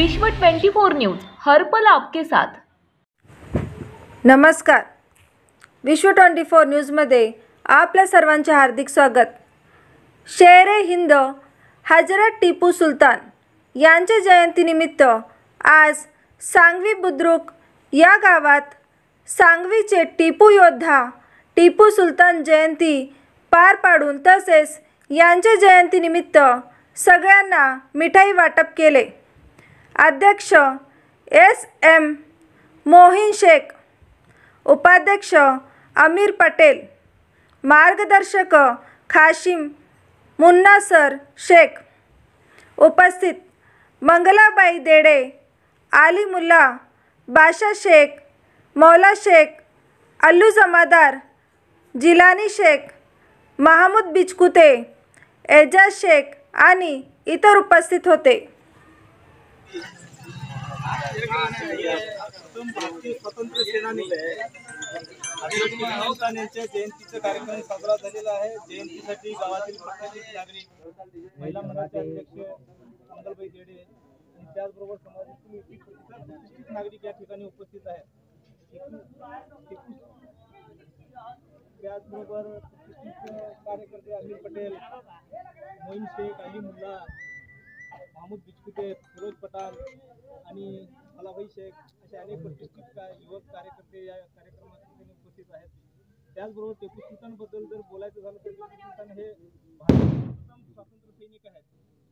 विश्व 24 न्यूज हर पल आपके साथ। नमस्कार, विश्व 24 न्यूजमध्ये आपल्या सर्वांचे हार्दिक स्वागत। शेर-ए-हिंद हजरत टिपू सुलतान यांच्या जयंतीनिमित्त आज सांगवी बुद्रुक या गावात सांगवीचे टिपू योद्धा टिपू सुलतान जयंती पार पाडून तसेच यांच्या जयंतीनिमित्त सगळ्यांना मिठाई वाटप केले। अध्यक्ष एस.एम. मोहीन शेख, उपाध्यक्ष अमीर पटेल, मार्गदर्शक खाशिम मुन्नासर शेख, उपस्थित मंगलाबाई देडे, आली मुल्ला, बाशा शेख, मौला शेख, अल्लू जमादार, जिलानी शेख, महमूद बिचकुते, एजाज शेख आणि इतर उपस्थित होते। भारतीय स्वातंत्र्य सेनानी यांच्या जयंतीचा कार्यक्रम साजरा झालेला आहे। जयंतीसाठी गावातील प्रत्येक नागरिक, महिला मंडळाचे अध्यक्ष मंगलबाई देडे आणि त्याचबरोबर समाजातील प्रतिष्ठित नागरिक या ठिकाणी उपस्थित आहेत। त्याचबरोबर कार्यकर्ते अमीर पटेल, मोईन शेख, अली मुल्ला, महमूद बिचकुते, फिरोज पठाण आणि मलाबाई शेख असे अनेक प्रतिष्ठित युवक कार्यकर्ते या कार्यक्रमात उपस्थित आहेत। त्याचबरोबर टिपू सुलतानबद्दल जर बोलायचं झालं तर टिपू सुलतान हे भारतीय स्वातंत्र्य सैनिक आहेत,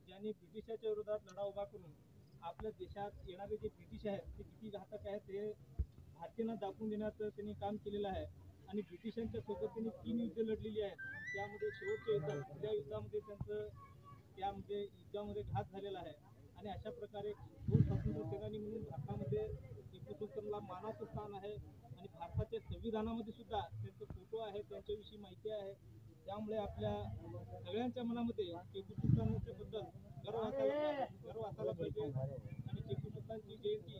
ज्यांनी ब्रिटिशांच्या विरोधात लढा उभा करून आपल्या देशात येणारे जे ब्रिटिश आहेत ते किती घातक आहेत ते भारतीयांना दाखवून देण्याचं त्यांनी काम केलेलं आहे। आणि ब्रिटिशांच्या सोबत त्यांनी 3 युद्ध लढलेली आहेत। त्यामध्ये शेवटच्या युद्धात त्या युद्धामध्ये त्यामध्ये युद्धामध्ये घात झालेला आहे। आणि अशा प्रकारे स्वातंत्र्य सेनानी म्हणून भारतामध्ये टिपू सुलतानला मानाचं स्थान आहे आणि भारताच्या संविधानामध्ये सुद्धा त्यांचे फोटो आहे, त्यांच्याविषयी माहिती आहे। त्यामुळे आपल्या सगळ्यांच्या मनामध्ये टिपू सुलतानच्या बद्दल गर्व असायला पाहिजे आणि टिपू सुलतानची जयंती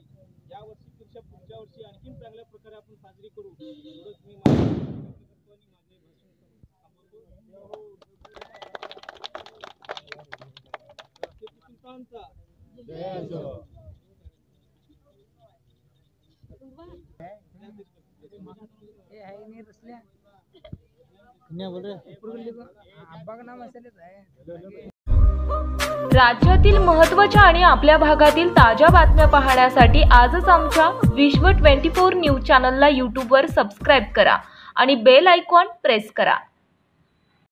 या वर्षीपेक्षा पुढच्या वर्षी आणखी चांगल्या प्रकारे आपण साजरी करू एवढंच मी टिपू सुलतानचा राज्यातील महत्त्वाच्या आणि आपल्या भागातील ताज्या बातम्या पाहण्यासाठी आजच आमच्या विश्व 24 न्यूज चॅनलला यूट्यूबवर सबस्क्राईब करा आणि बेल आयकॉन प्रेस करा।